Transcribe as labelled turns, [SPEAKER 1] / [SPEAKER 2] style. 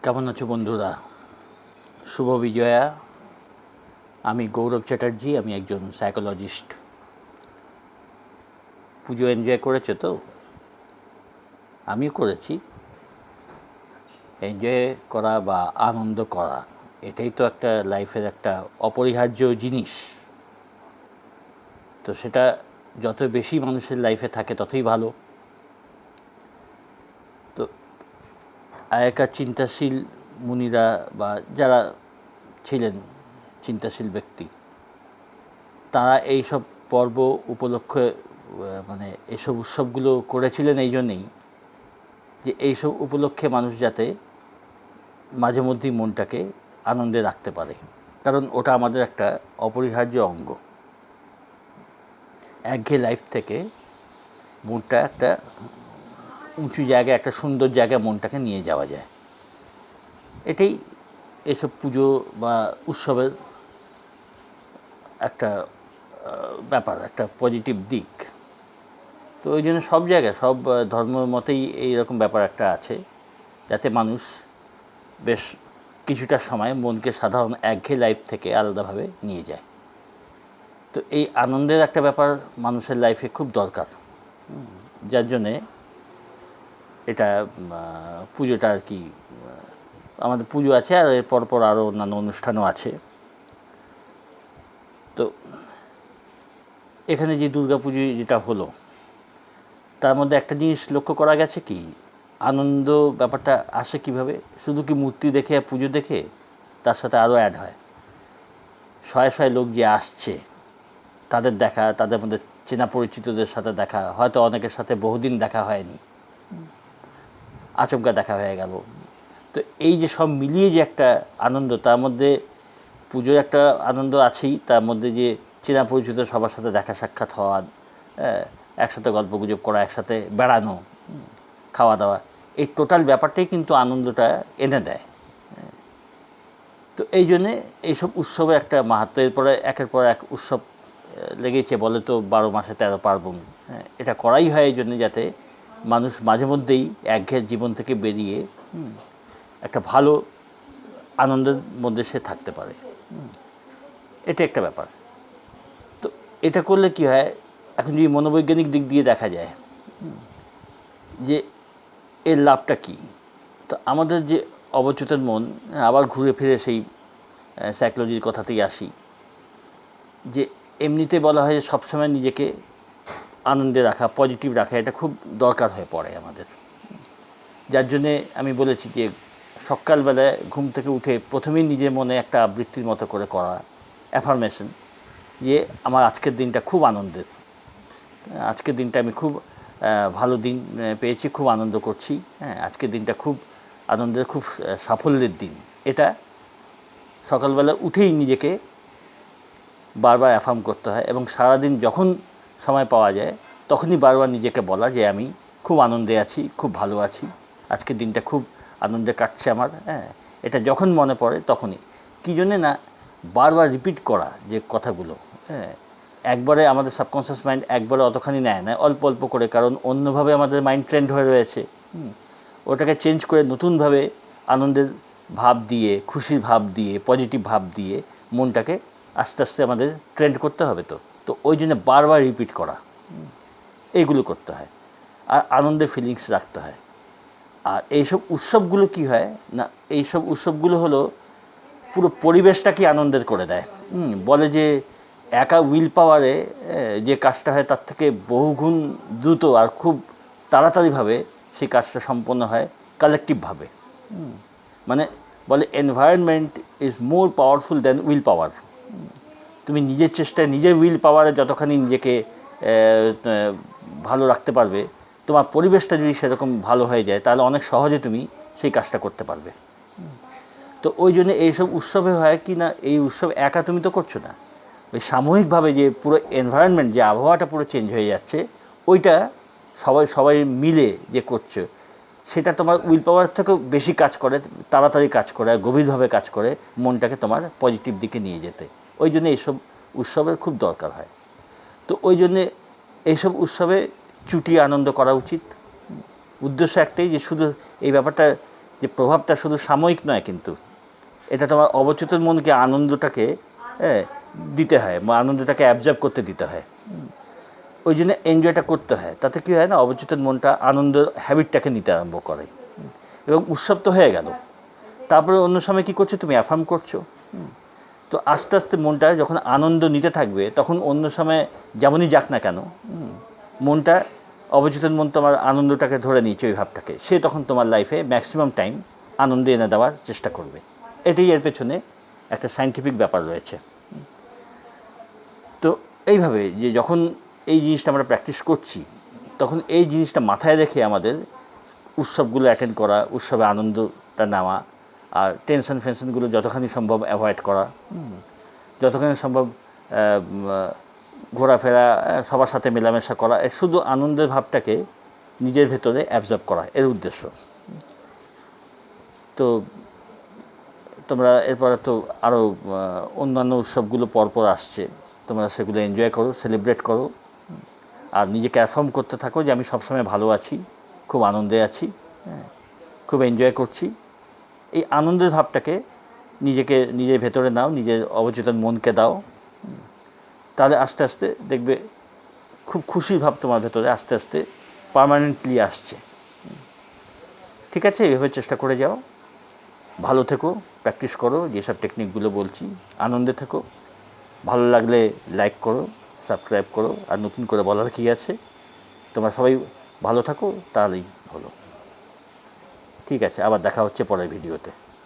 [SPEAKER 1] কেমন আছো বন্ধুরা? শুভ বিজয়া। আমি গৌরব চ্যাটার্জি, আমি একজন সাইকোলজিস্ট। পুজো এনজয় করেছো তো? আমিও করেছি। এনজয় করা বা আনন্দ করা, এটাই তো একটা লাইফের একটা অপরিহার্য জিনিস। তো সেটা যত বেশি মানুষের লাইফে থাকে ততই ভালো। তো আগেকার চিন্তাশীল মুনিরা বা যারা ছিলেন চিন্তাশীল ব্যক্তি, তারা এইসব পর্ব উপলক্ষে মানে এইসব উৎসবগুলো করেছিলেন এই জন্যেই যে এইসব উপলক্ষে মানুষ যাতে মাঝে মধ্যেই মনটাকে আনন্দে রাখতে পারে, কারণ ওটা আমাদের একটা অপরিহার্য অঙ্গ। একঘেয়ে লাইফ থেকে মনটা একটা উঁচু জায়গায়, একটা সুন্দর জায়গায় মনটাকে নিয়ে যাওয়া যায়। এটাই এসব পুজো বা উৎসবের একটা ব্যাপার, একটা পজিটিভ দিক। তো ওই জন্য সব জায়গায়, সব ধর্মের মতেই এইরকম ব্যাপার একটা আছে, যাতে মানুষ বেশ কিছুটা সময় মনকে সাধারণ একঘেয়ে লাইফ থেকে আলাদাভাবে নিয়ে যায়। তো এই আনন্দের একটা ব্যাপার মানুষের লাইফে খুব দরকার, যার জন্যে এটা পুজোটা আর কি, আমাদের পুজো আছে আর এর পরপর আরও অন্যান্য অনুষ্ঠানও আছে। তো এখানে যে দুর্গা পুজো যেটা হলো, তার মধ্যে একটা জিনিস লক্ষ্য করা গেছে কি, আনন্দ ব্যাপারটা আসে কিভাবে? শুধু কি মূর্তি দেখে আর পুজো দেখে? তার সাথে আরও অ্যাড হয় শয়ে শয়ে লোক যে আসছে, তাদের দেখা, তাদের মধ্যে চেনা পরিচিতদের সাথে দেখা, হয়তো অনেকের সাথে বহুদিন দেখা হয়নি, আচমকা দেখা হয়ে গেল। তো এই যে সব মিলিয়ে যে একটা আনন্দ, তার মধ্যে পুজোর একটা আনন্দ আছেই, তার মধ্যে যে চেনা পরিচিত সবার সাথে দেখা সাক্ষাৎ হওয়া, একসাথে গল্পগুজব করা, একসাথে বেড়ানো, খাওয়া দাওয়া, এই টোটাল ব্যাপারটাই কিন্তু আনন্দটা এনে দেয়। তো এই জন্যে এইসব উৎসবে একটা মাহাত্ম্য। এরপরে একের পর এক উৎসব লেগেছে, বলে তো 12 মাসে 13 পার্বণ। এটা করাই হয় এই জন্যে যাতে মানুষ মাঝে মধ্যেই একঘেয়ে জীবন থেকে বেরিয়ে একটা ভালো আনন্দের মধ্যে সে থাকতে পারে। এটা একটা ব্যাপার। তো এটা করলে কি হয়, এখন যদি মনোবৈজ্ঞানিক দিক দিয়ে দেখা যায় যে এর লাভটা কী, তো আমাদের যে অবচেতন মন, আবার ঘুরে ফিরে সেই সাইকোলজির কথাতেই আসি, যে এমনিতে বলা হয় যে সবসময় নিজেকে আনন্দে রাখা, পজিটিভ রাখা, এটা খুব দরকার হয়ে পড়ে আমাদের। যার জন্যে আমি বলেছি যে সকালবেলায় ঘুম থেকে উঠে প্রথমেই নিজের মনে একটা আবৃত্তির মতো করে করা অ্যাফার্মেশন, যে আমার আজকের দিনটা খুব আনন্দের, আজকের দিনটা আমি খুব ভালো দিন পেয়েছি, খুব আনন্দ করছি, আজকের দিনটা খুব আনন্দের, খুব সাফল্যের দিন। এটা সকালবেলা উঠেই নিজেকে বারবার অ্যাফার্ম করতে হয়, এবং সারাদিন যখন সময় পাওয়া যায় তখনই বারবার নিজেকে বলা যে আমি খুব আনন্দে আছি, খুব ভালো আছি, আজকের দিনটা খুব আনন্দে কাটছে আমার। এটা যখন মনে পড়ে তখনই। কী জন্যে না, বারবার রিপিট করা যে কথাগুলো, একবারে আমাদের সাবকনশিয়াস মাইন্ড একবারে অতখানি নেয় না, অল্প অল্প করে, কারণ অন্যভাবে আমাদের মাইন্ড ট্রেন্ড হয়ে রয়েছে। ওটাকে চেঞ্জ করে নতুনভাবে আনন্দের ভাব দিয়ে, খুশির ভাব দিয়ে, পজিটিভ ভাব দিয়ে মনটাকে আস্তে আস্তে আমাদের ট্রেন্ড করতে হবে। তো ওই জন্য বারবার রিপিট করা, এইগুলো করতে হয়, আর আনন্দের ফিলিংস রাখতে হয়। আর এইসব উৎসবগুলো কি হয় না, এইসব উৎসবগুলো হলো পুরো পরিবেশটাকে আনন্দের করে দেয়। বলে যে একা উইল পাওয়ারে যে কাজটা হয় তার থেকে বহুগুণ দ্রুত আর খুব তাড়াতাড়িভাবে সেই কাজটা সম্পন্ন হয় কালেকটিভভাবে। মানে বলে environment is more powerful than will পাওয়ার। তুমি নিজের চেষ্টায়, নিজের উইল পাওয়ারে যতখানি নিজেকে ভালো রাখতে পারবে, তোমার পরিবেশটা যদি সেরকম ভালো হয়ে যায়, তাহলে অনেক সহজে তুমি সেই কাজটা করতে পারবে। তো ওই জন্য এইসব উৎসবে হয় কি না, এই উৎসব একা তুমি তো করছো না, ওই সামূহিকভাবে যে পুরো এনভায়রনমেন্ট, যে আবহাওয়াটা পুরো চেঞ্জ হয়ে যাচ্ছে, ওইটা সবাই মিলে যে করছো, সেটা তোমার উইল পাওয়ার থেকেও বেশি কাজ করে, তাড়াতাড়ি কাজ করে, গভীরভাবে কাজ করে মনটাকে তোমার পজিটিভ দিকে নিয়ে যেতে। ওই জন্য এইসব উৎসবের খুব দরকার হয়। তো ওই জন্যে এইসব উৎসবে চুটিয়ে আনন্দ করা উচিত। উদ্দেশ্য একটাই, যে শুধু এই ব্যাপারটা যে প্রভাবটা শুধু সাময়িক নয়, কিন্তু এটা তোমার অবচেতন মনকে আনন্দটাকে দিতে হয় বা আনন্দটাকে অ্যাবজর্ব করতে দিতে হয়। ওই জন্য এনজয়টা করতে হয়। তাতে কী হয় না, অবচেতন মনটা আনন্দ হ্যাবিটটাকে নিতে আরম্ভ করে এবং উৎসব তো হয়ে গেল। তারপরে অন্য সময় কী করছো, তুমি অ্যাফার্ম করছো। তো আস্তে আস্তে মনটা যখন আনন্দ নিতে থাকবে, তখন অন্য সময় যেমনই যাক না কেন, মনটা অবচেতন মন তোমার আনন্দটাকে ধরে নিয়েছে, ওই ভাবটাকে, সে তখন তোমার লাইফে ম্যাক্সিমাম টাইম আনন্দ এনে দেওয়ার চেষ্টা করবে। এটাই এর পেছনে একটা সায়েন্টিফিক ব্যাপার রয়েছে। তো এইভাবে যে যখন এই জিনিসটা আমরা প্র্যাকটিস করছি, তখন এই জিনিসটা মাথায় রেখে আমাদের উৎসবগুলো অ্যাটেন্ড করা, উৎসবে আনন্দটা নেওয়া, আর টেনশন ফেনশনগুলো যতখানি সম্ভব অ্যাভয়েড করা, যতখানি সম্ভব ঘোরাফেরা, সবার সাথে মেলামেশা করা, শুধু আনন্দের ভাবটাকে নিজের ভেতরে অ্যাবজর্ব করা এর উদ্দেশ্য। তো তোমরা এরপরে তো আরও অন্যান্য উৎসবগুলো পরপর আসছে, তোমরা সেগুলো এনজয় করো, সেলিব্রেট করো, আর নিজেকে অ্যাফার্ম করতে থাকো যে আমি সবসময় ভালো আছি, খুব আনন্দে আছি, খুব এনজয় করছি। এই আনন্দের ভাবটাকে নিজের ভেতরে নাও, নিজের অবচেতন মনকে দাও, তাহলে আস্তে আস্তে দেখবে খুব খুশির ভাব তোমার ভেতরে আস্তে আস্তে পার্মানেন্টলি আসছে। ঠিক আছে, এইভাবে চেষ্টা করে যাও। ভালো থেকো, প্র্যাকটিস করো যেসব টেকনিকগুলো বলছি, আনন্দে থেকো। ভালো লাগলে লাইক করো, সাবস্ক্রাইব করো, আর নতুন করে বলার কী আছে। তোমরা সবাই ভালো থাকো, তাহলেই হলো। ঠিক আছে, আবার দেখা হচ্ছে পরের ভিডিওতে।